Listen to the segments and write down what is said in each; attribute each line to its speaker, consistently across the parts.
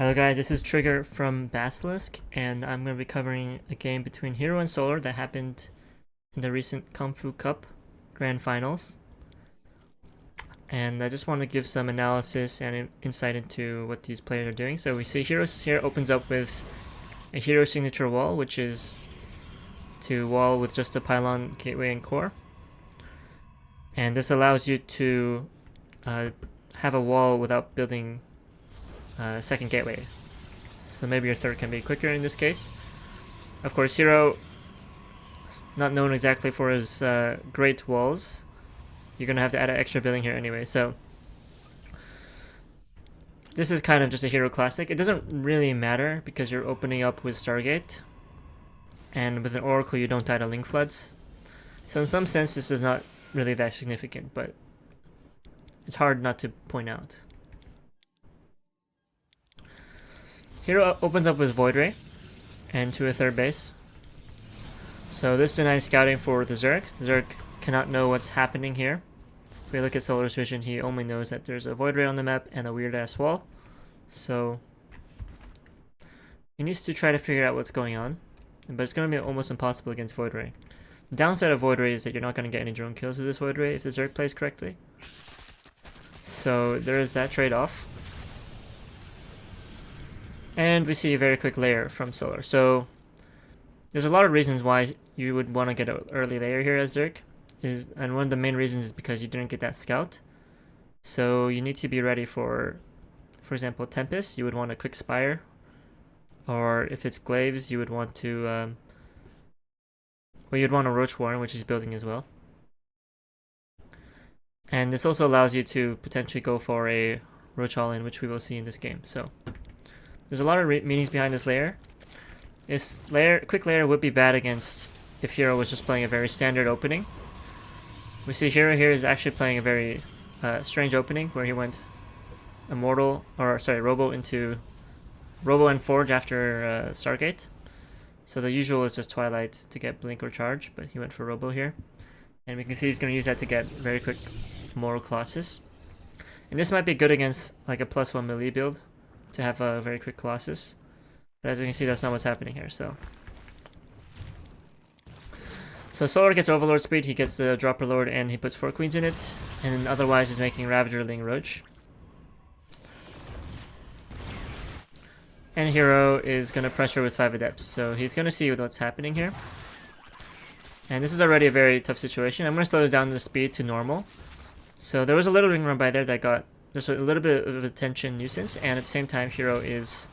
Speaker 1: Hello guys, this is Trigger from Basilisk, and I'm going to be covering a game between herO and Solar that happened in the recent Kung Fu Cup Grand Finals. And I just want to give some analysis and insight into what these players are doing. So we see herO here opens up with a herO signature wall, which is to wall with just a pylon, gateway, and core. And this allows you to have a wall without building second gateway, so maybe your third can be quicker in this case. Of course, herO is not known exactly for his great walls. You're gonna have to add an extra building here anyway, so this is kind of just a herO classic. It doesn't really matter because you're opening up with Stargate, and with an Oracle you don't die to Link Floods, so in some sense this is not really that significant, but it's hard not to point out. herO opens up with Void Ray and to a third base. So this denies scouting for the Zerg. The Zerg cannot know what's happening here. If we look at Solar's vision, he only knows that there's a Void Ray on the map and a weird ass wall. So he needs to try to figure out what's going on. But it's going to be almost impossible against Void Ray. The downside of Void Ray is that you're not going to get any drone kills with this Void Ray if the Zerg plays correctly. So there is that trade-off. And we see a very quick layer from Solar. So there's a lot of reasons why you would want to get an early layer here as Zerg. And one of the main reasons is because you didn't get that scout. So you need to be ready for example, Tempest, you would want a quick Spire. Or if it's Glaives, you would want to, well, you'd want a Roach Warren, which is building as well. And this also allows you to potentially go for a Roach All-In, which we will see in this game. So there's a lot of meanings behind this layer. This quick layer would be bad against if herO was just playing a very standard opening. We see herO here is actually playing a very strange opening where he went Robo and Forge after Stargate. So the usual is just Twilight to get Blink or Charge, but he went for Robo here. And we can see he's going to use that to get very quick Moral Colossus. And this might be good against like a +1 melee build, to have a very quick Colossus. But as you can see, that's not what's happening here, so Solar gets Overlord speed, he gets the Dropper Lord, and he puts 4 Queens in it, and otherwise he's making Ravager, Ling, Roach. And herO is going to pressure with 5 Adepts, so he's going to see what's happening here. And this is already a very tough situation. I'm going to slow down the speed to normal. So there was a little ring run by there that got just a little bit of a tension nuisance, and at the same time herO is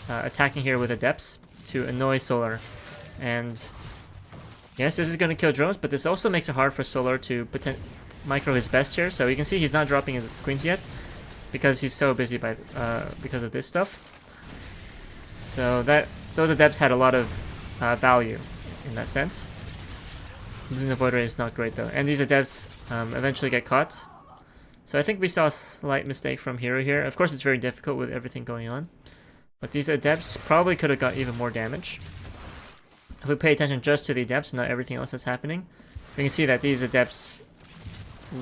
Speaker 1: attacking here with Adepts to annoy Solar. And yes, this is going to kill drones, but this also makes it hard for Solar to micro his best here. So you can see he's not dropping his Queens yet because he's so busy because of this stuff. So those Adepts had a lot of value in that sense. Losing the Void Ray is not great though, and these Adepts eventually get caught. So I think we saw a slight mistake from herO here. Of course, it's very difficult with everything going on, but these Adepts probably could have got even more damage. If we pay attention just to the Adepts and not everything else that's happening, we can see that these Adepts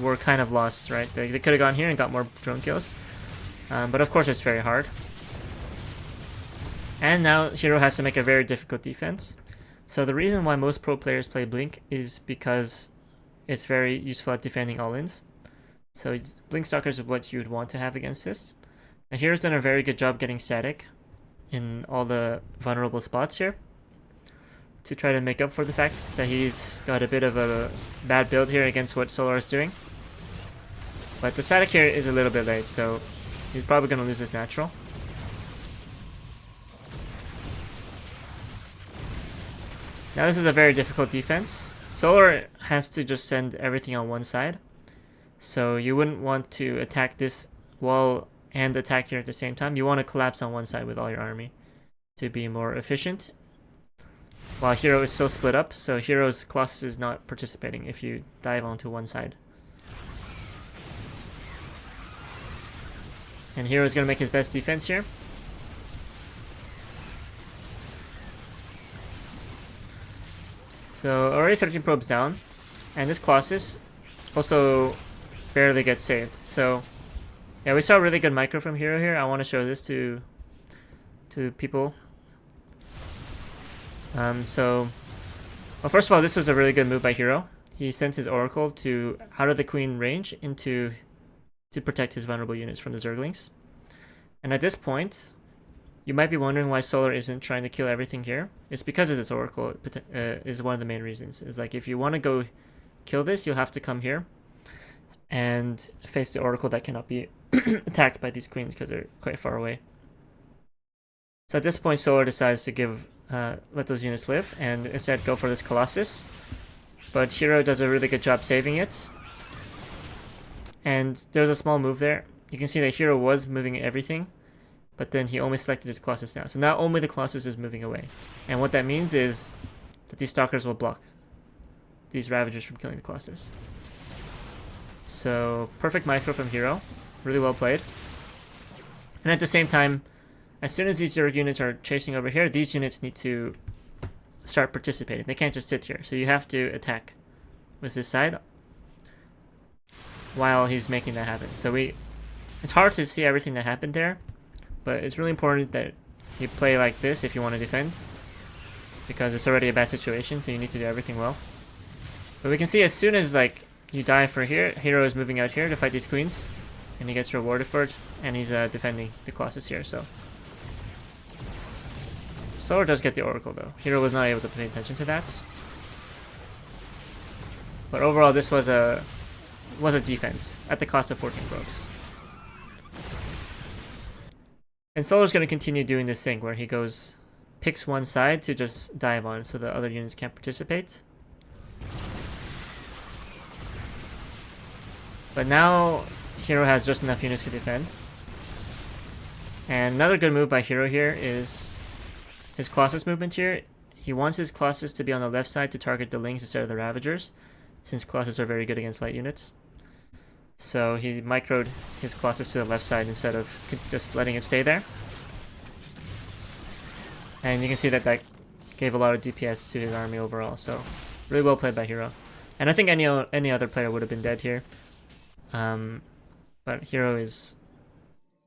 Speaker 1: were kind of lost, right? They could have gone here and got more drone kills, but of course it's very hard. And now herO has to make a very difficult defense. So the reason why most pro players play Blink is because it's very useful at defending all-ins. So Blink Stalkers is what you would want to have against this. And herO's done a very good job getting static in all the vulnerable spots here, to try to make up for the fact that he's got a bit of a bad build here against what Solar is doing. But the static here is a little bit late, so he's probably going to lose his natural. Now this is a very difficult defense. Solar has to just send everything on one side. So you wouldn't want to attack this wall and attack here at the same time. You want to collapse on one side with all your army to be more efficient. While herO is still split up, so herO's Colossus is not participating if you dive onto one side. And herO is going to make his best defense here. So already 13 probes down, and this Colossus also barely gets saved. So yeah, we saw really good micro from herO here. I want to show this to to people. Well, first of all, this was a really good move by herO. He sent his Oracle to out of the Queen range to protect his vulnerable units from the Zerglings. And at this point, you might be wondering why Solar isn't trying to kill everything here. It's because of this Oracle is one of the main reasons. It's like if you want to go kill this, you'll have to come here and face the Oracle that cannot be attacked by these queens because they're quite far away. So at this point, Solar decides to let those units live and instead go for this Colossus. But herO does a really good job saving it. And there's a small move there. You can see that herO was moving everything, but then he only selected his Colossus now. So now only the Colossus is moving away. And what that means is that these Stalkers will block these Ravagers from killing the Colossus. So perfect micro from herO. Really well played. And at the same time, as soon as these Zerg units are chasing over here, these units need to start participating. They can't just sit here. So you have to attack with this side while he's making that happen. So it's hard to see everything that happened there, but it's really important that you play like this if you want to defend, because it's already a bad situation, so you need to do everything well. But we can see as soon as like you die for here, herO is moving out here to fight these queens, and he gets rewarded for it, and he's defending the Colossus here. So Solar does get the Oracle though. herO was not able to pay attention to that. But overall, this was a defense at the cost of 14 probes. And Solar's going to continue doing this thing where he picks one side to just dive on so the other units can't participate. But now herO has just enough units to defend. And another good move by herO here is his Colossus movement here. He wants his Colossus to be on the left side to target the Lings instead of the Ravagers, since Colossus are very good against light units. So he microed his Colossus to the left side instead of just letting it stay there. And you can see that gave a lot of DPS to his army overall. So really well played by herO. And I think any other player would have been dead here. But herO is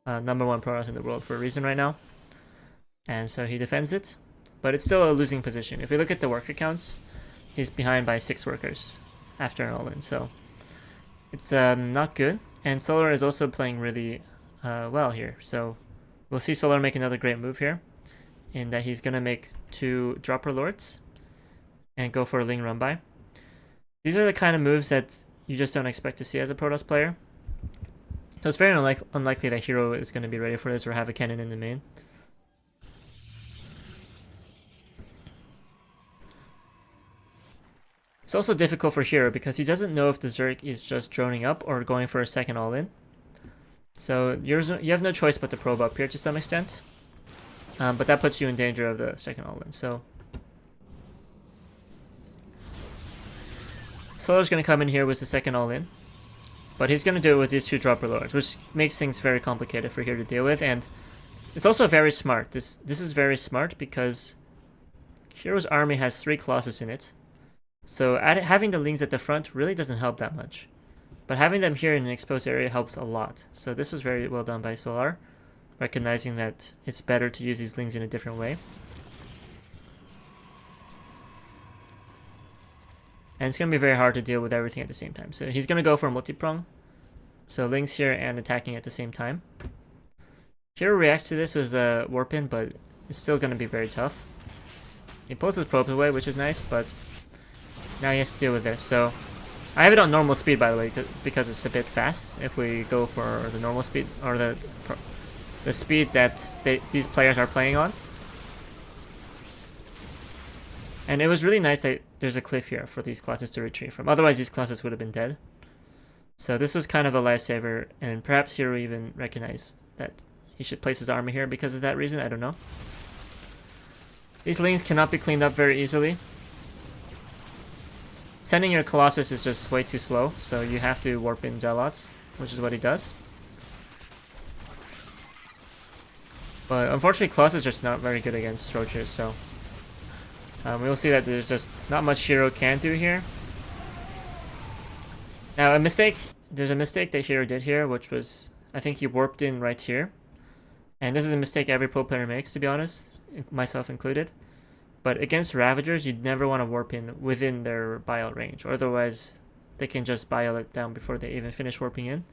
Speaker 1: #1 Protoss in the world for a reason right now. And so he defends it. But it's still a losing position. If we look at the worker counts, he's behind by 6 workers after an all-in. So it's not good. And Solar is also playing really well here. So we'll see Solar make another great move here, in that he's going to make 2 Dropper Lords and go for a Ling run by. These are the kind of moves that you just don't expect to see as a Protoss player. So it's very unlikely that herO is going to be ready for this or have a cannon in the main. It's also difficult for herO because he doesn't know if the Zerg is just droning up or going for a second all-in. So you have no choice but to probe up here to some extent. But that puts you in danger of the second all-in. So Solar's going to come in here with the second all-in. But he's going to do it with these 2 Dropper Lords, which makes things very complicated for herO to deal with. And it's also very smart. This is very smart because herO's army has 3 Colossus in it. So having the Lings at the front really doesn't help that much. But having them here in an exposed area helps a lot. So this was very well done by Solar, recognizing that it's better to use these Lings in a different way. And it's going to be very hard to deal with everything at the same time. So he's going to go for a multi-prong. So Lings here and attacking at the same time. herO reacts to this with a Warp In, but it's still going to be very tough. He pulls his probes away, which is nice, but now he has to deal with this. So I have it on normal speed, by the way, because it's a bit fast. If we go for the normal speed, or the speed that these players are playing on. And it was really nice that there's a cliff here for these classes to retreat from. Otherwise, these classes would have been dead. So this was kind of a lifesaver, and perhaps herO even recognized that he should place his army here because of that reason. I don't know. These Lings cannot be cleaned up very easily. Sending your Colossus is just way too slow, so you have to warp in Zealots, which is what he does. But unfortunately, Colossus is just not very good against Roaches, so we will see that there's just not much herO can do here. Now, there's a mistake that herO did here, which was, I think he warped in right here. And this is a mistake every pro player makes, to be honest, myself included. But against Ravagers, you'd never want to warp in within their bile range, or otherwise they can just bile it down before they even finish warping in.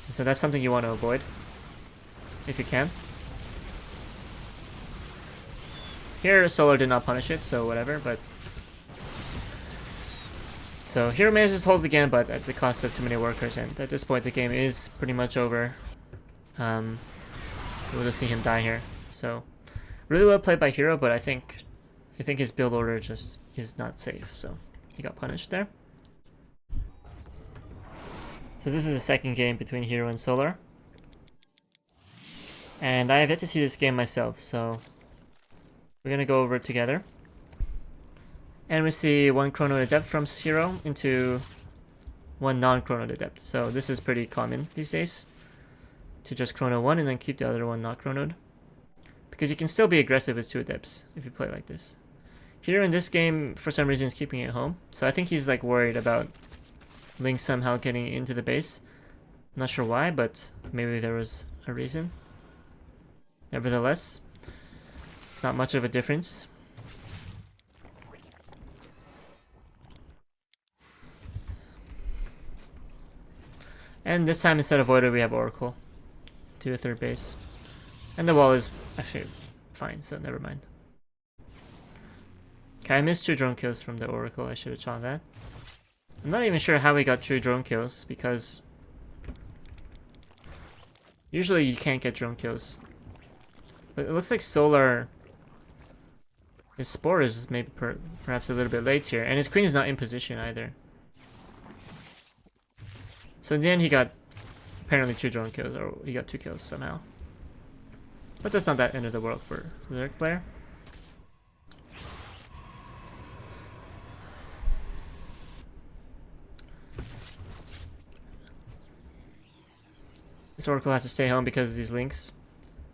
Speaker 1: And so that's something you want to avoid, if you can. Here, Solar did not punish it, so whatever, but... So herO manages to hold again, but at the cost of too many workers, and at this point the game is pretty much over. We'll just see him die here. So, really well played by herO, but I think his build order just is not safe, so he got punished there. So this is the second game between herO and Solar. And I have yet to see this game myself, so we're gonna go over it together. And we see one Chrono Adept from herO into one non-Chrono Adept. So this is pretty common these days, to just Chrono one and then keep the other one not chronoed. Because you can still be aggressive with two Adepts if you play like this. herO in this game, for some reason, is keeping it home. So I think he's like worried about Link somehow getting into the base. I'm not sure why, but maybe there was a reason. Nevertheless, it's not much of a difference. And this time, instead of Voided, we have Oracle to a third base. And the wall is actually fine, so never mind. Okay, I missed 2 drone kills from the Oracle. I should have shot that. I'm not even sure how we got 2 drone kills, because usually you can't get drone kills. But it looks like Solar... His Spore is maybe perhaps a little bit late here, and his Queen is not in position either. So in the end he got apparently 2 drone kills, or he got 2 kills somehow. But that's not that end of the world for the Zerg player. This Oracle has to stay home because of these links.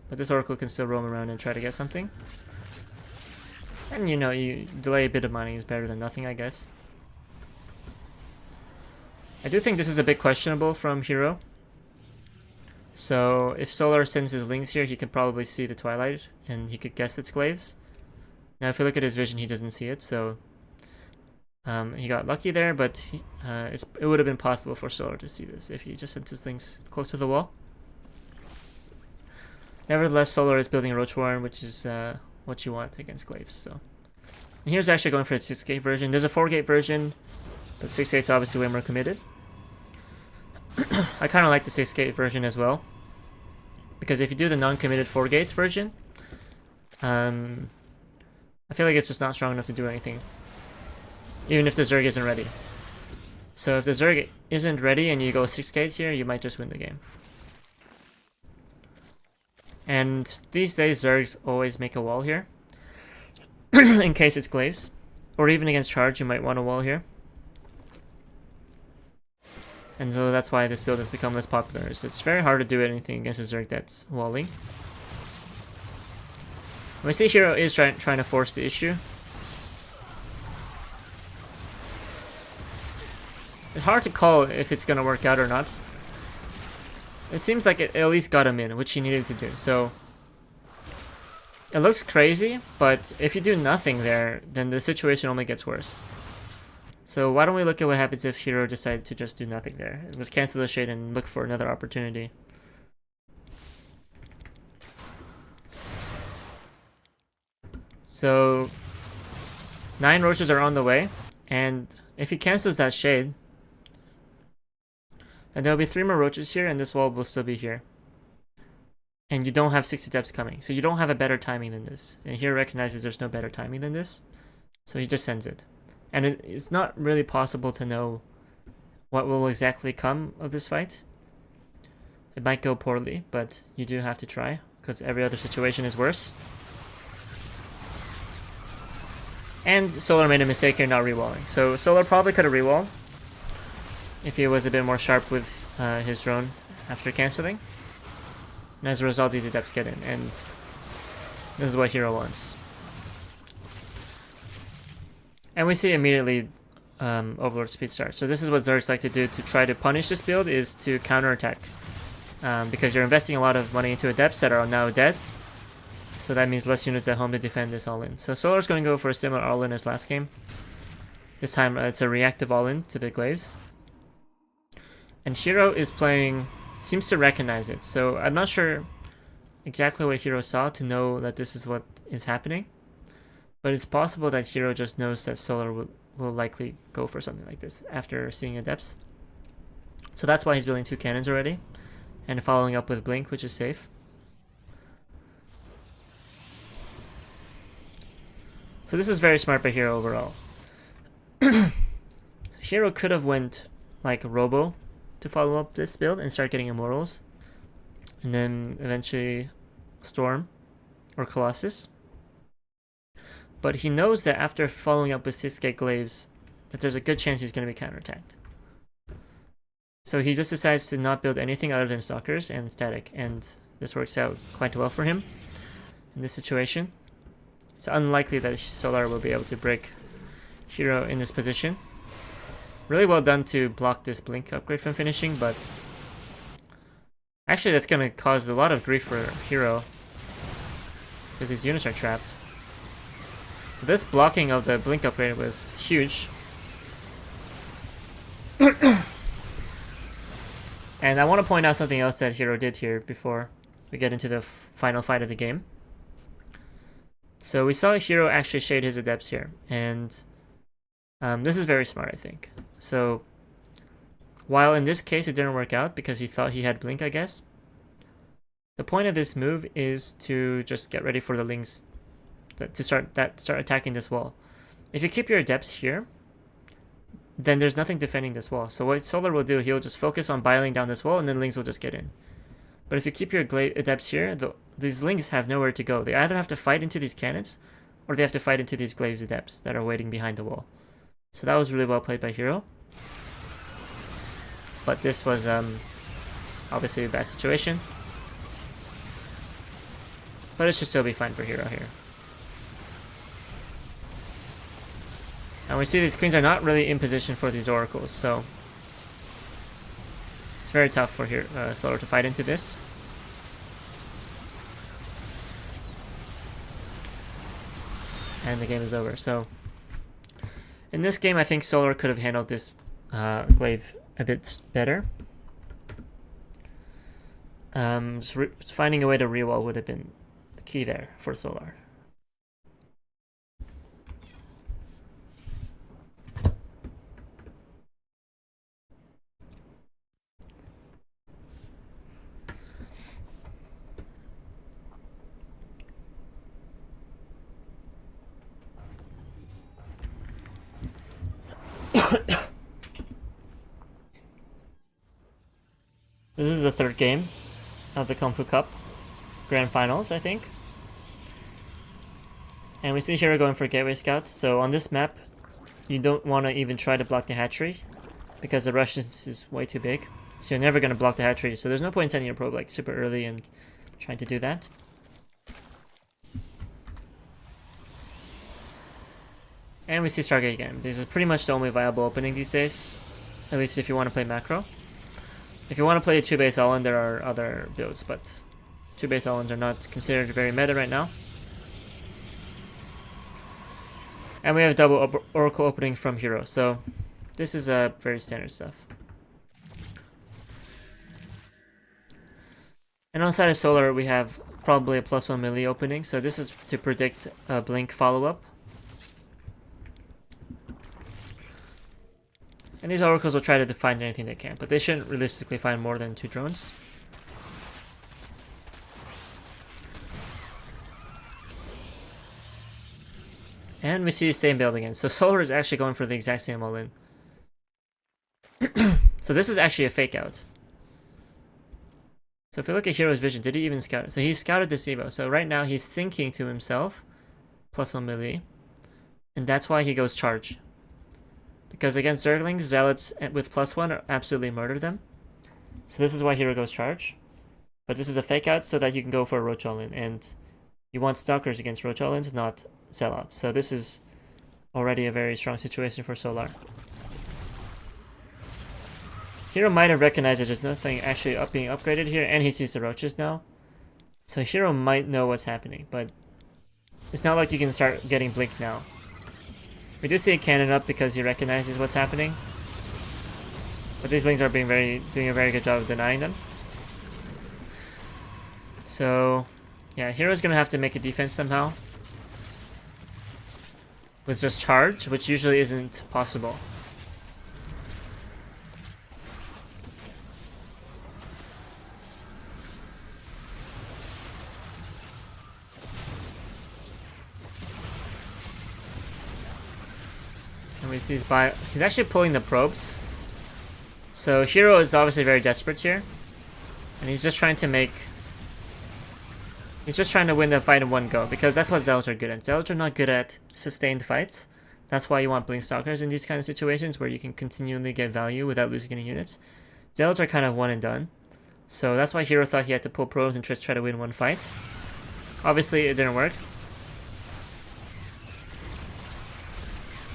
Speaker 1: But this Oracle can still roam around and try to get something. And you know, you delay a bit of mining is better than nothing, I guess. I do think this is a bit questionable from herO. So if Solar sends his links here, he can probably see the Twilight and he could guess its glaives. Now if you look at his vision, he doesn't see it, so he got lucky there, but it would have been possible for Solar to see this if he just sent his links close to the wall. Nevertheless, Solar is building a Roach Warren, which is what you want against glaives. So and here's actually going for the 6-gate version. There's a 4-gate version, but 6-gate's obviously way more committed. I kind of like the 6-gate version as well, because if you do the non-committed 4-gate version, I feel like it's just not strong enough to do anything, even if the Zerg isn't ready. So if the Zerg isn't ready and you go 6-gate here, you might just win the game. And these days Zergs always make a wall here, in case it's glaives, or even against charge you might want a wall here. And so that's why this build has become less popular. So it's very hard to do anything against a Zerg that's walling. We see herO is trying to force the issue. It's hard to call if it's going to work out or not. It seems like it at least got him in, which he needed to do. So it looks crazy, but if you do nothing there, then the situation only gets worse. So why don't we look at what happens if herO decided to just do nothing there? Let's cancel the shade and look for another opportunity. So 9 roaches are on the way, and if he cancels that shade, then there'll be 3 more roaches here, and this wall will still be here. And you don't have 60 depths coming, so you don't have a better timing than this. And herO recognizes there's no better timing than this, so he just sends it. And it's not really possible to know what will exactly come of this fight. It might go poorly, but you do have to try, because every other situation is worse. And Solar made a mistake here not rewalling. So Solar probably could have rewalled if he was a bit more sharp with his drone after cancelling. And as a result, these adepts get in, and this is what herO wants. And we see immediately Overlord speed start. So this is what Zergs like to do to try to punish this build, is to counterattack. because you're investing a lot of money into adepts that are now dead. So that means less units at home to defend this all-in. So Solar's going to go for a similar all-in as last game. This time it's a reactive all-in to the glaives. And herO is playing, seems to recognize it. So I'm not sure exactly what herO saw to know that this is what is happening. But it's possible that herO just knows that Solar will likely go for something like this after seeing adepts. So that's why he's building 2 cannons already. And following up with Blink, which is safe. So this is very smart by herO overall. So herO could have went like Robo to follow up this build and start getting Immortals. And then eventually Storm or Colossus. But he knows that after following up with 6-gate Glaives, that there's a good chance he's going to be counterattacked. So he just decides to not build anything other than Stalkers and Static. And this works out quite well for him in this situation. It's unlikely that Solar will be able to break herO in this position. Really well done to block this Blink upgrade from finishing, but actually that's going to cause a lot of grief for herO because these units are trapped. This blocking of the Blink upgrade was huge. And I want to point out something else that herO did here before we get into the final fight of the game. So we saw herO actually shade his adepts here, and this is very smart, I think. So while in this case it didn't work out because he thought he had Blink, I guess, the point of this move is to just get ready for the Lings to start attacking this wall. If you keep your adepts here, then there's nothing defending this wall. So what Solar will do, he'll just focus on biling down this wall, and then Lings will just get in. But if you keep your adepts here, these Lings have nowhere to go. They either have to fight into these cannons, or they have to fight into these Glaives adepts that are waiting behind the wall. So that was really well played by herO. But this was obviously a bad situation. But it should still be fine for herO here. And we see these queens are not really in position for these oracles, so it's very tough for Solar to fight into this. And the game is over. So in this game, I think Solar could have handled this glaive a bit better. Finding a way to rewall would have been the key there for Solar. This is the 3rd game of the Kung Fu Cup Grand Finals, I think. And we see herO going for Gateway Scout. So on this map, you don't want to even try to block the hatchery because the rush is way too big. So you're never going to block the hatchery. So there's no point in sending your probe like super early and trying to do that. And we see Stargate again. This is pretty much the only viable opening these days, at least if you want to play macro. If you want to play a 2-base all-in, there are other builds, but 2-base all-ins are not considered very meta right now. And we have double Oracle opening from herO, so this is very standard stuff. And on side of Solar, we have probably a +1 melee opening, so this is to predict a Blink follow-up. And these oracles will try to find anything they can, but they shouldn't realistically find more than 2 drones. And we see stay in build again. So Solar is actually going for the exact same all-in. So this is actually a fake out. So if we look at herO's vision, did he even scout it? So he scouted this Evo. So right now he's thinking to himself, +1 melee. And that's why he goes charge. Because against Zerglings, Zealots with +1 are absolutely murder them. So this is why herO goes charge. But this is a fake out so that you can go for a Roach all-in. And you want Stalkers against Roach all-ins, not Zealots. So this is already a very strong situation for Solar. herO might have recognized that there's nothing actually being upgraded here, and he sees the roaches now. So herO might know what's happening, but it's not like you can start getting Blink now. We do see a cannon up because he recognizes what's happening. But these Lings are doing a very good job of denying them. So, yeah, herO's gonna have to make a defense somehow. With just charge, which usually isn't possible. And we see he's actually pulling the probes. So herO is obviously very desperate here. And he's just trying to win the fight in one go, because that's what Zealots are good at. Zealots are not good at sustained fights. That's why you want Blink Stalkers in these kind of situations where you can continually get value without losing any units. Zealots are kind of one and done. So that's why herO thought he had to pull probes and just try to win one fight. Obviously it didn't work.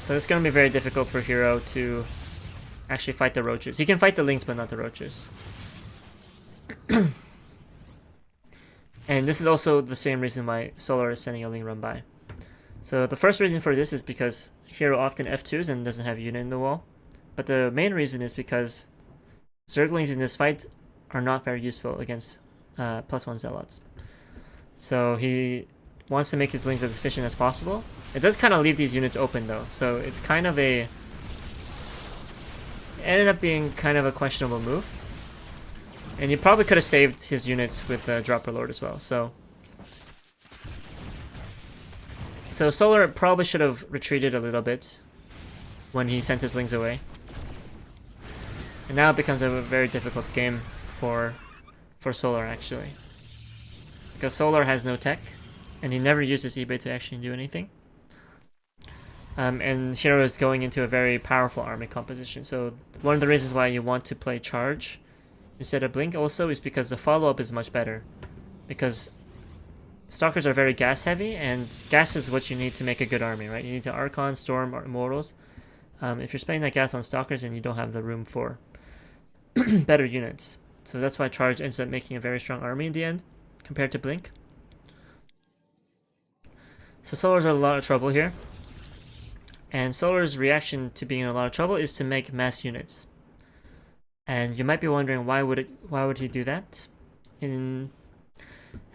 Speaker 1: So it's going to be very difficult for herO to actually fight the roaches. He can fight the Lings, but not the roaches. And this is also the same reason why Solar is sending a Ling run by. So the first reason for this is because herO often F2s and doesn't have a unit in the wall. But the main reason is because Zerglings in this fight are not very useful against +1 Zealots. So he wants to make his Lings as efficient as possible. It does kind of leave these units open though, so it's kind of it ended up being kind of a questionable move. And he probably could have saved his units with the Dropper Lord as well, so Solar probably should have retreated a little bit when he sent his Lings away. And now it becomes a very difficult game for Solar actually. Because Solar has no tech, and he never uses eBay to actually do anything. And herO is going into a very powerful army composition. So one of the reasons why you want to play Charge instead of Blink also is because the follow-up is much better. Because Stalkers are very gas heavy, and gas is what you need to make a good army, right? You need to Archon, Storm, or Immortals. If you're spending that gas on Stalkers, then you don't have the room for better units. So that's why Charge ends up making a very strong army in the end, compared to Blink. So Solar's in a lot of trouble here. And Solar's reaction to being in a lot of trouble is to make mass units. And you might be wondering why would he do that? And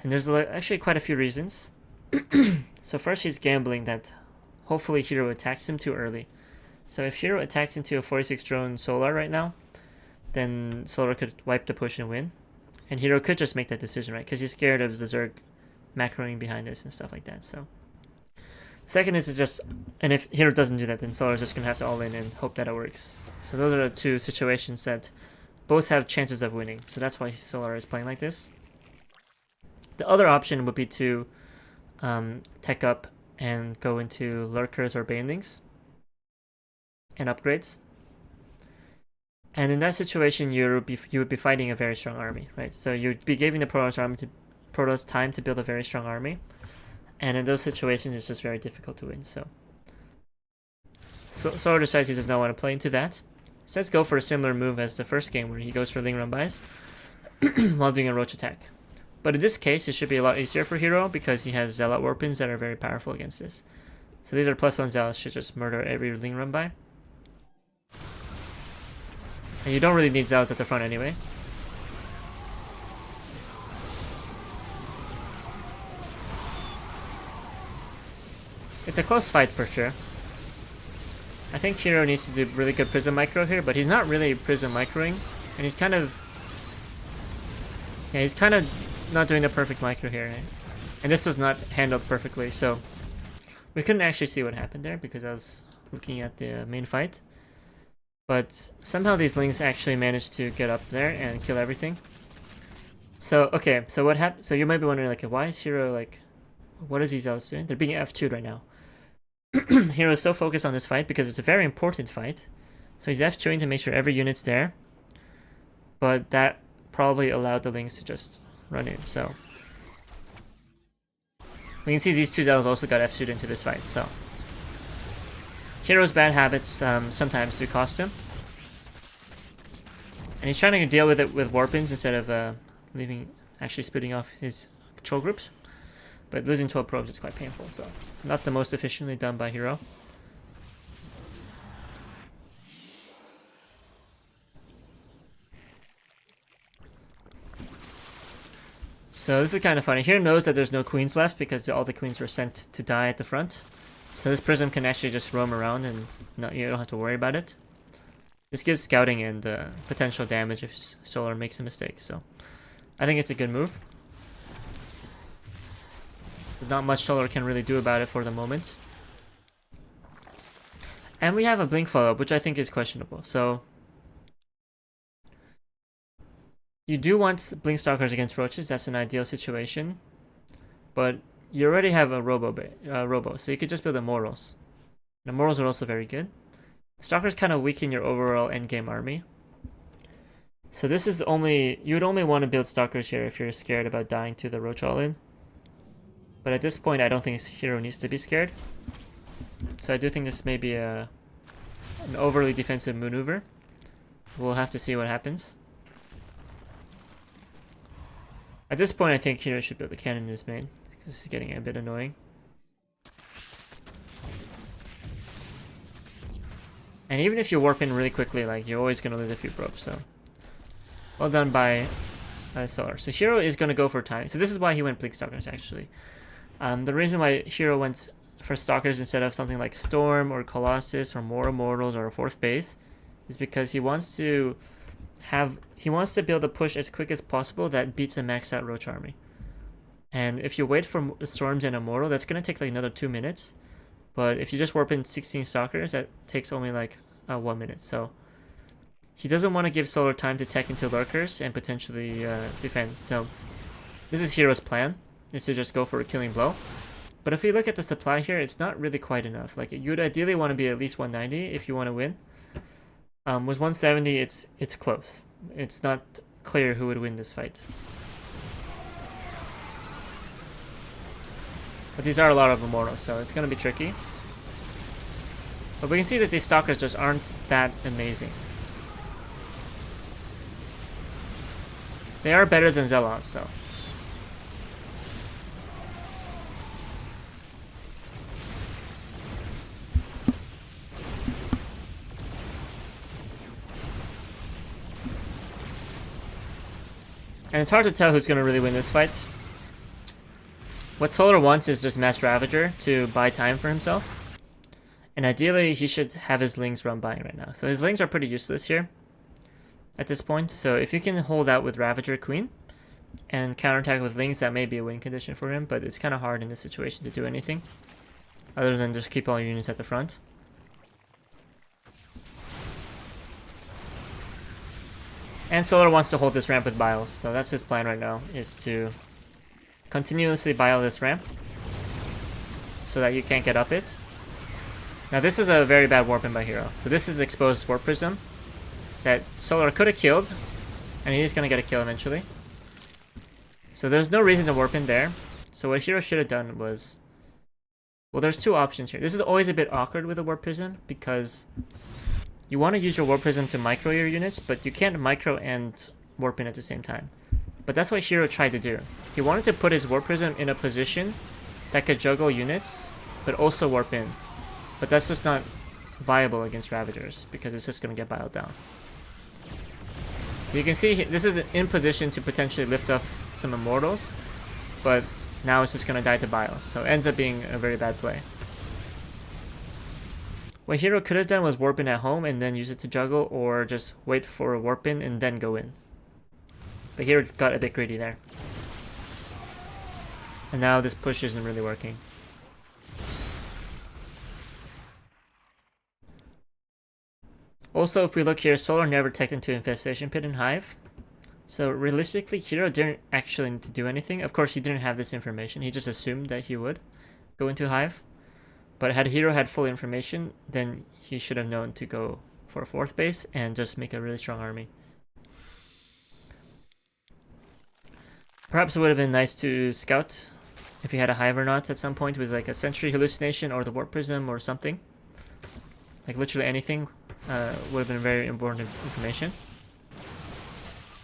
Speaker 1: there's actually quite a few reasons. So first, he's gambling that hopefully herO attacks him too early. So if herO attacks into a 46 drone Solar right now, then Solar could wipe the push and win. And herO could just make that decision, right? Because he's scared of the Zerg macroing behind us and stuff like that. So second is just, and if herO doesn't do that, then Solar's just going to have to all in and hope that it works. So those are the two situations that both have chances of winning. So that's why Solar is playing like this. The other option would be to tech up and go into Lurkers or Banelings and upgrades. And in that situation, you would be fighting a very strong army, right? So you'd be giving the Protoss time to build a very strong army. And in those situations, it's just very difficult to win. So Solar decides he does not want to play into that. So let's go for a similar move as the first game where he goes for Ling run bys while doing a Roach attack. But in this case, it should be a lot easier for herO because he has Zealot Warpins that are very powerful against this. So these are +1 Zealots, should just murder every Ling run by. And you don't really need Zealots at the front anyway. It's a close fight for sure. I think herO needs to do really good Prism Micro here, but he's not really Prism Microing. And he's kind of... yeah, he's kind of not doing the perfect micro here. Right? And this was not handled perfectly, so... we couldn't actually see what happened there because I was looking at the main fight. But somehow these Lings actually managed to get up there and kill everything. So, okay, so what happened? So you might be wondering, like, why is herO, like... what is these Zealots doing? They're being F2'd right now. herO is so focused on this fight because it's a very important fight. So he's F2'ing to make sure every unit's there. But that probably allowed the Lings to just run in, so... we can see these two Zealots also got F2'd into this fight, so... herO's bad habits sometimes do cost him. And he's trying to deal with it with warpins instead of actually splitting off his control groups. But losing 12 probes is quite painful, so not the most efficiently done by herO. So this is kind of funny. herO knows that there's no queens left because all the queens were sent to die at the front. So this prism can actually just roam around and you don't have to worry about it. This gives scouting and potential damage if Solar makes a mistake. So I think it's a good move. There's not much Solar can really do about it for the moment. And we have a blink follow-up, which I think is questionable. So you do want blink stalkers against roaches. That's an ideal situation. But you already have a robo, so you could just build immortals. The immortals are also very good. Stalkers kind of weaken your overall endgame army. So this is you'd only want to build stalkers here if you're scared about dying to the roach all-in. But at this point, I don't think herO needs to be scared. So I do think this may be an overly defensive maneuver. We'll have to see what happens. At this point, I think herO should build the cannon in his main, because this is getting a bit annoying. And even if you warp in really quickly, like, you're always going to lose a few probes, so well done by Solar. So herO is going to go for time. So this is why he went Blink Stalkers, actually. The reason why herO went for Stalkers instead of something like Storm or Colossus or more Immortals or a 4th base is because he wants to build a push as quick as possible that beats a maxed out Roach army. And if you wait for Storms and Immortal, that's going to take like another 2 minutes. But if you just warp in 16 Stalkers, that takes only like 1 minute. So he doesn't want to give Solar time to tech into Lurkers and potentially defend. So this is herO's plan, is to just go for a killing blow. But if you look at the supply here, it's not really quite enough. Like, you'd ideally want to be at least 190 if you want to win. With 170, it's close. It's not clear who would win this fight. But these are a lot of Immortals, so it's going to be tricky. But we can see that these Stalkers just aren't that amazing. They are better than Zealots, so. And it's hard to tell who's going to really win this fight. What Solar wants is just Mass Ravager to buy time for himself. And ideally, he should have his Lings run by right now. So his Lings are pretty useless here at this point. So if you can hold out with Ravager Queen and counterattack with Lings, that may be a win condition for him. But it's kind of hard in this situation to do anything other than just keep all your units at the front. And Solar wants to hold this ramp with Biles, so that's his plan right now, is to continuously bile this ramp so that you can't get up it. Now this is a very bad warp in by herO. So this is exposed Warp Prism that Solar could have killed, and he's going to get a kill eventually. So there's no reason to warp in there. So what herO should have done was, well, there's two options here. This is always a bit awkward with a Warp Prism because you want to use your Warp Prism to micro your units, but you can't micro and warp in at the same time. But that's what herO tried to do. He wanted to put his Warp Prism in a position that could juggle units, but also warp in. But that's just not viable against Ravagers, because it's just going to get biled down. You can see this is in position to potentially lift up some Immortals, but now it's just going to die to Biles, so it ends up being a very bad play. What herO could have done was warp in at home and then use it to juggle, or just wait for a warp in and then go in. But herO got a bit greedy there. And now this push isn't really working. Also, if we look here, Solar never teched into Infestation Pit and Hive. So realistically, herO didn't actually need to do anything. Of course, he didn't have this information. He just assumed that he would go into Hive. But had herO had full information, then he should have known to go for a 4th base and just make a really strong army. Perhaps it would have been nice to scout if he had a Hive or not at some point with like a Sentry Hallucination or the Warp Prism or something. Like literally anything would have been very important information.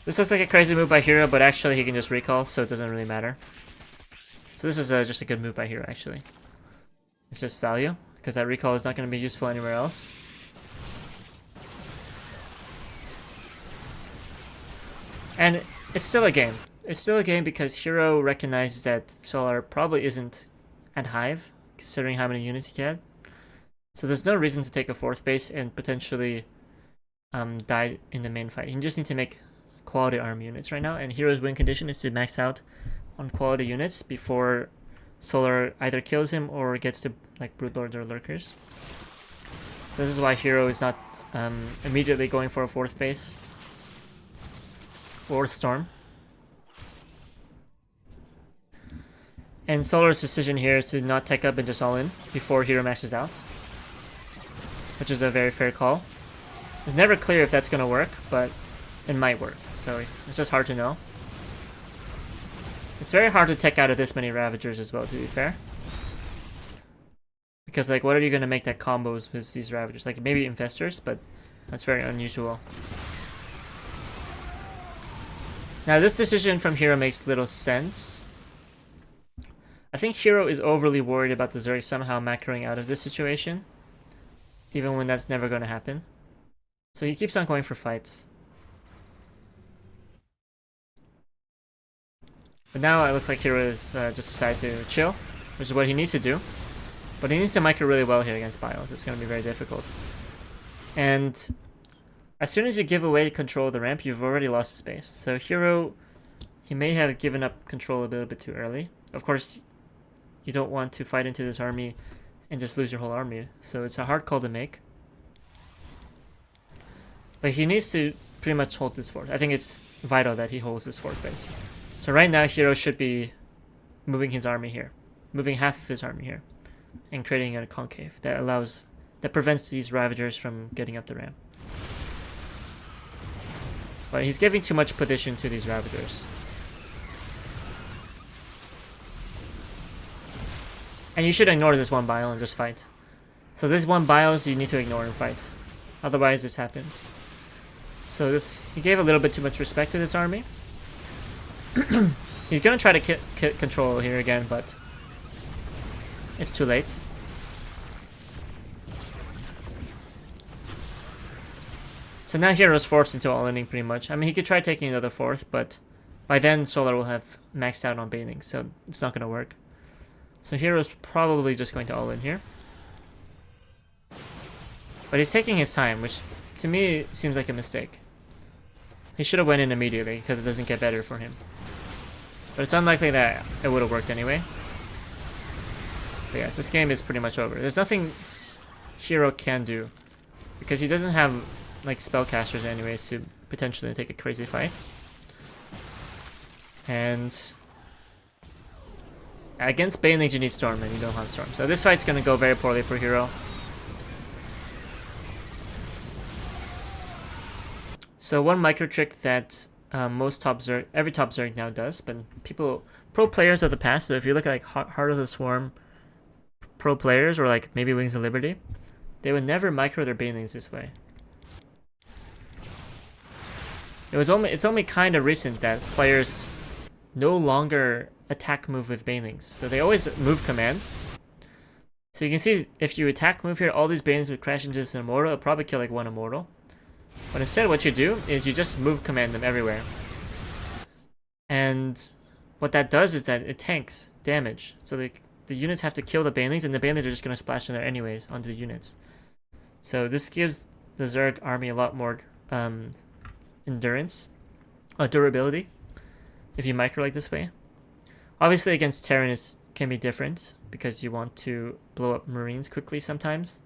Speaker 1: This looks like a crazy move by herO, but actually he can just recall, so it doesn't really matter. So this is just a good move by herO, actually. It's just value, because that recall is not going to be useful anywhere else. And it's still a game. It's still a game because herO recognizes that Solar probably isn't at Hive, considering how many units he had. So there's no reason to take a 4th base and potentially die in the main fight. You just need to make quality arm units right now, and herO's win condition is to max out on quality units before Solar either kills him or gets to like Broodlords or Lurkers. So this is why herO is not immediately going for a 4th base or Storm. And Solar's decision here is to not tech up and just all in before herO maxes out, which is a very fair call. It's never clear if that's going to work, but it might work. So it's just hard to know. It's very hard to tech out of this many Ravagers as well, to be fair. Because, like, what are you going to make that combos with these Ravagers? Like, maybe Infestors, but that's very unusual. Now, this decision from herO makes little sense. I think herO is overly worried about the Zerg somehow macroing out of this situation, even when that's never going to happen. So he keeps on going for fights. But now it looks like herO is just decided to chill, which is what he needs to do. But he needs to micro really well here against Bios. It's going to be very difficult. And as soon as you give away control of the ramp, you've already lost space. So herO, he may have given up control a little bit too early. Of course, you don't want to fight into this army and just lose your whole army. So it's a hard call to make. But he needs to pretty much hold this fort. I think it's vital that he holds this fort base. So right now, herO should be moving his army here. Moving half of his army here. And creating a concave that prevents these Ravagers from getting up the ramp. But he's giving too much position to these Ravagers. And you should ignore this one bile and just fight. So this one bios you need to ignore and fight. Otherwise this happens. So he gave a little bit too much respect to this army. He's gonna try to control here again, but it's too late. So now herO's forced into all-inning pretty much. I mean, he could try taking another 4th, but by then Solar will have maxed out on bathing, so it's not gonna work. So herO's probably just going to all-in here. But he's taking his time, which to me seems like a mistake. He should have went in immediately because it doesn't get better for him. But it's unlikely that it would have worked anyway. But yes, this game is pretty much over. There's nothing herO can do because he doesn't have like spellcasters anyways to potentially take a crazy fight. And against Banelings you need Storm and you don't have Storm. So this fight's gonna go very poorly for herO. So one micro trick that most top Zerg, every top Zerg now does, but pro players of the past, so if you look at like Heart of the Swarm pro players or like maybe Wings of Liberty, they would never micro their Banelings this way. It's only kind of recent that players no longer attack move with Banelings, so they always move command. So you can see if you attack move here, all these Banelings would crash into this Immortal. It'll probably kill like one Immortal. But instead what you do is you just move command them everywhere. And what that does is that it tanks damage. So the units have to kill the Banelings, and the Banelings are just going to splash in there anyways onto the units. So this gives the Zerg army a lot more endurance, durability, if you micro like this way. Obviously against Terran can be different, because you want to blow up Marines quickly sometimes.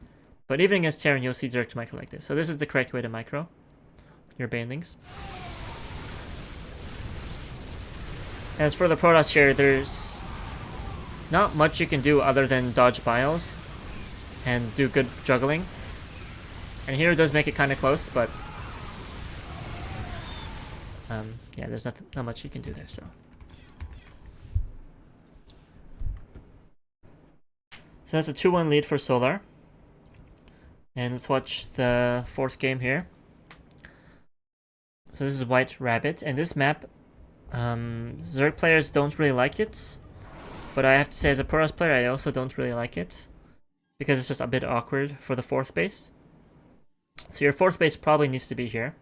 Speaker 1: But even against Terran, you'll see Zerg micro like this. So this is the correct way to micro your Banelings. As for the Protoss here, there's not much you can do other than dodge bios and do good juggling. And here it does make it kind of close, but yeah, there's not much you can do there. So that's a 2-1 lead for Solar. And let's watch the 4th game here. So this is White Rabbit, and this map, Zerg players don't really like it. But I have to say, as a Poros player, I also don't really like it. Because it's just a bit awkward for the 4th base. So your 4th base probably needs to be here.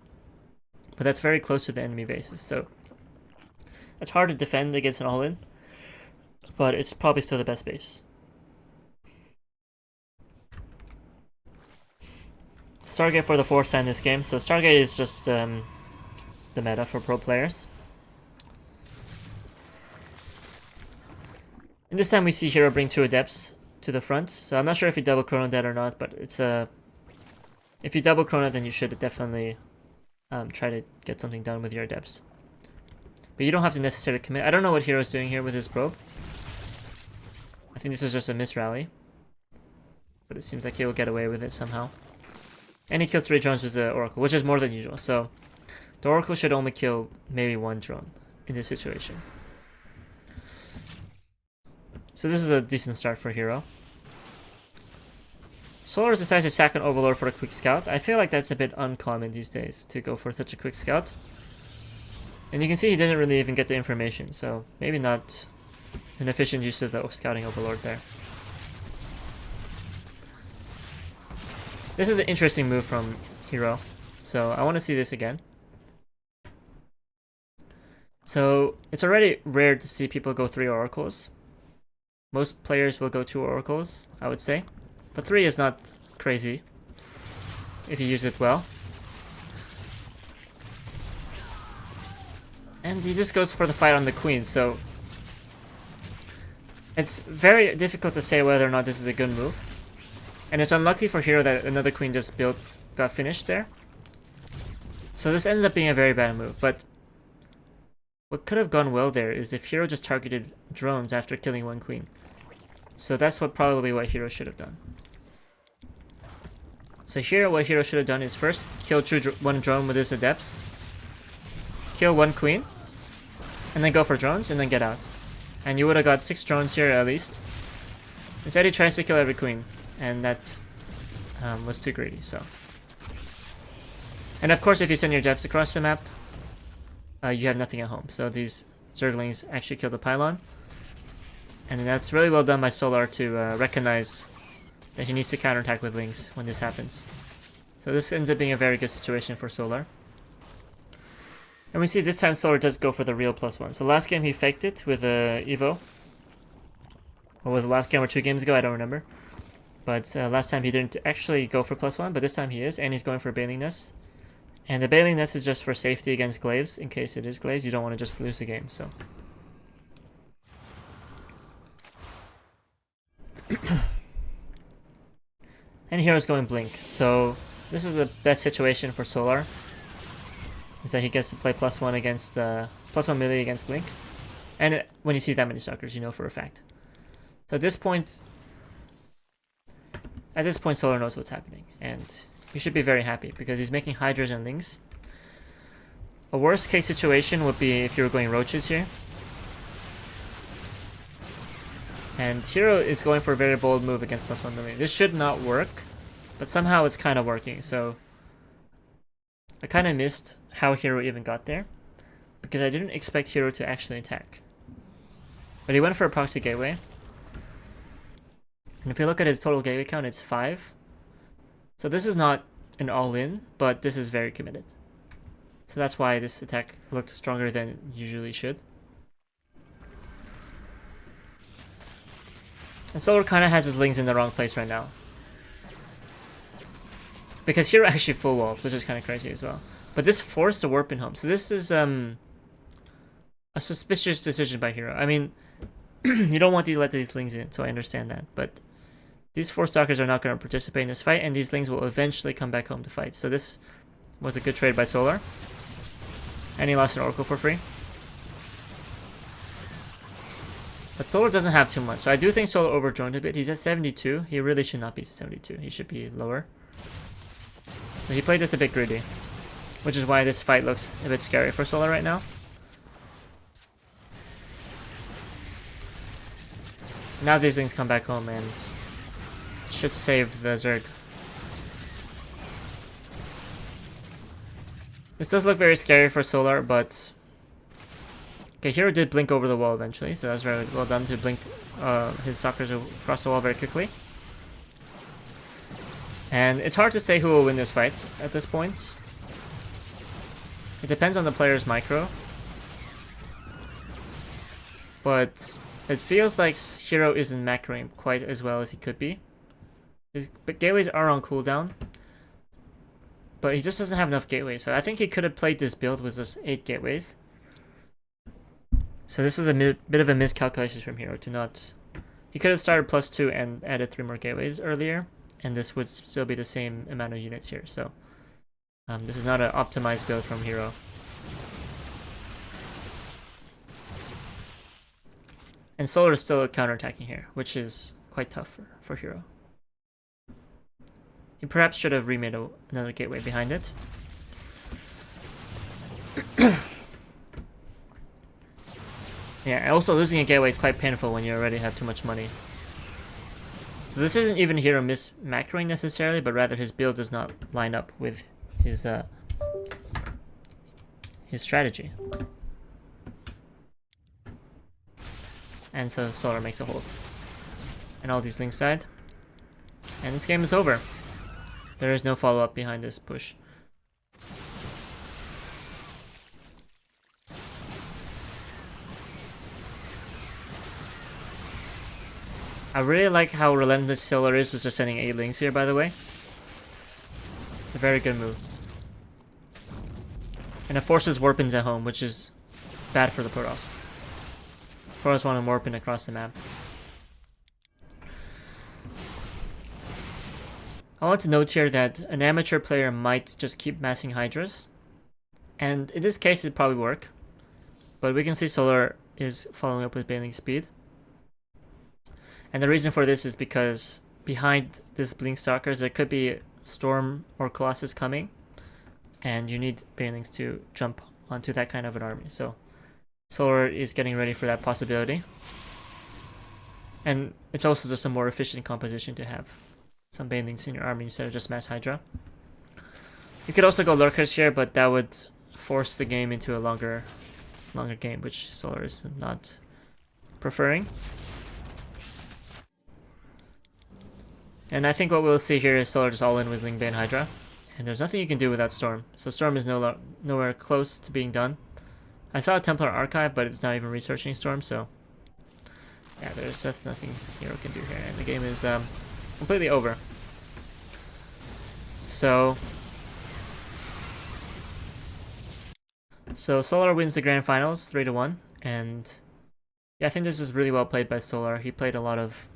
Speaker 1: But that's very close to the enemy bases, so it's hard to defend against an all-in. But it's probably still the best base. Stargate for the 4th time this game. So Stargate is just the meta for pro players. And this time we see herO bring 2 Adepts to the front. So I'm not sure if he double chrono that or not, but it's if you double chrono, then you should definitely try to get something done with your Adepts. But you don't have to necessarily commit. I don't know what herO's doing here with his probe. I think this was just a misrally. But it seems like he'll get away with it somehow. And he killed 3 drones with the Oracle, which is more than usual. So the Oracle should only kill maybe 1 drone in this situation. So this is a decent start for herO. Solar decides to sack an Overlord for a quick scout. I feel like that's a bit uncommon these days to go for such a quick scout. And you can see he didn't really even get the information, so maybe not an efficient use of the scouting Overlord there. This is an interesting move from herO, so I want to see this again. So it's already rare to see people go 3 Oracles. Most players will go 2 Oracles, I would say. But 3 is not crazy if you use it well. And he just goes for the fight on the Queen, so it's very difficult to say whether or not this is a good move. And it's unlucky for herO that another Queen just got finished there. So this ended up being a very bad move, but what could have gone well there is if herO just targeted drones after killing 1 Queen. So that's probably what herO should have done. So here, what herO should have done is first kill 1 drone with his Adepts, kill 1 Queen, and then go for drones, and then get out. And you would have got 6 drones here at least. Instead he tries to kill every Queen, and that was too greedy, so. And of course if you send your Adepts across the map, you have nothing at home. So these Zerglings actually kill the pylon. And that's really well done by Solar to recognize that he needs to counterattack with Lings when this happens. So this ends up being a very good situation for Solar. And we see this time Solar does go for the real +1. So last game he faked it with Evo. Or was the last game or 2 games ago, I don't remember. But last time he didn't actually go for +1, but this time he is, and he's going for Bailing Nest. And the Bailing Nest is just for safety against Glaives, in case it is Glaives. You don't want to just lose the game, so. And hero's going Blink. So this is the best situation for Solar. Is that he gets to play +1 against +1 melee against Blink. And when you see that many Stalkers, you know for a fact. So at this point Solar knows what's happening, and he should be very happy because he's making Hydras and Lings. A worst case situation would be if you were going Roaches here. And herO is going for a very bold move against +1 melee. This should not work, but somehow it's kind of working. So I kind of missed how herO even got there, because I didn't expect herO to actually attack. But he went for a proxy gateway. And if you look at his total gateway count, it's 5. So this is not an all-in, but this is very committed. So that's why this attack looked stronger than it usually should. And Solar kind of has his Lings in the wrong place right now. Because herO actually full walled, which is kind of crazy as well. But this forced a warp in home. So this is a suspicious decision by herO. I mean, you don't want to let these Lings in, so I understand that. But these 4 Stalkers are not going to participate in this fight, and these Lings will eventually come back home to fight. So this was a good trade by Solar. And he lost an Oracle for free. But Solar doesn't have too much. So I do think Solar overdroned a bit. He's at 72. He really should not be at 72. He should be lower. So he played this a bit greedy, which is why this fight looks a bit scary for Solar right now. Now these Lings come back home and should save the Zerg. This does look very scary for Solar, but... Okay, herO did blink over the wall eventually, so that's very well done to blink his stalkers across the wall very quickly. And it's hard to say who will win this fight at this point. It depends on the player's micro. But it feels like herO isn't macroing quite as well as he could be. His gateways are on cooldown, but he just doesn't have enough gateways. So I think he could have played this build with just 8 gateways. So this is a bit of a miscalculation from herO to not... He could have started +2 and added 3 more gateways earlier, and this would still be the same amount of units here. So this is not an optimized build from herO. And Solar is still counterattacking here, which is quite tough for herO. He perhaps should have remade another gateway behind it. Yeah, also losing a gateway is quite painful when you already have too much money. So this isn't even herO macroing necessarily, but rather his build does not line up with his strategy. And so Solar makes a hold. And all these links died. And this game is over. There is no follow-up behind this push. I really like how relentless Solar is with just sending 8 links here, by the way. It's a very good move. And it forces warp-ins at home, which is bad for the Protoss. Protoss want to warp in across the map. I want to note here that an amateur player might just keep massing Hydras. And in this case, it'd probably work. But we can see Solar is following up with Baneling speed. And the reason for this is because behind this Blink Stalkers, there could be Storm or Colossus coming. And you need Banelings to jump onto that kind of an army. So Solar is getting ready for that possibility. And it's also just a more efficient composition to have some Banelings in your army instead of just mass Hydra. You could also go Lurkers here, but that would force the game into a longer game, which Solar is not preferring. And I think what we'll see here is Solar just all in with Lingbane Hydra. And there's nothing you can do without Storm. So Storm is nowhere close to being done. I saw a Templar Archive, but it's not even researching Storm, so... Yeah, there's just nothing herO can do here. And the game is completely over. So Solar wins the Grand Finals 3-1. And yeah, I think this was really well played by Solar. He played a lot of...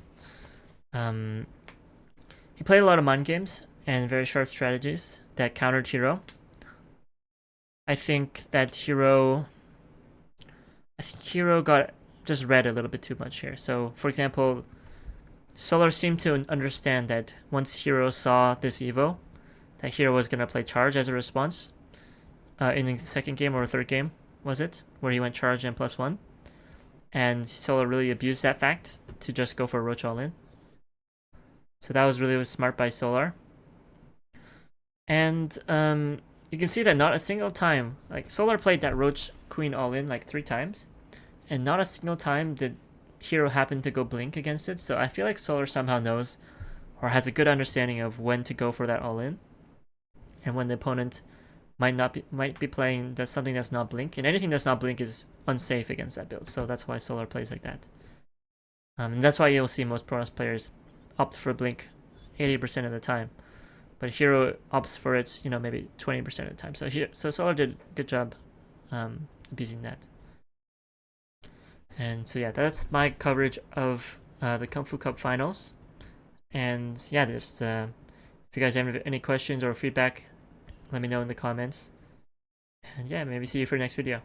Speaker 1: He played a lot of mind games and very sharp strategies that countered herO. I think herO got just read a little bit too much here. So, for example, Solar seemed to understand that once herO saw this Evo, that herO was going to play charge as a response in the second game or third game, was it? Where he went charge and +1. And Solar really abused that fact to just go for Roach all-in. So that was really smart by Solar. And you can see that not a single time, like Solar played that Roach Queen all-in like 3 times, and not a single time did herO happen to go blink against it. So I feel like Solar somehow knows or has a good understanding of when to go for that all-in, and when the opponent might be playing something that's not blink, and anything that's not blink is unsafe against that build. So that's why Solar plays like that. And that's why you'll see most Protoss players opt for blink 80% of the time, but herO opts for it, maybe 20% of the time. So Solar did a good job abusing that. And so yeah, that's my coverage of the Kung Fu Cup finals. And yeah, just if you guys have any questions or feedback, let me know in the comments. And yeah, maybe see you for the next video.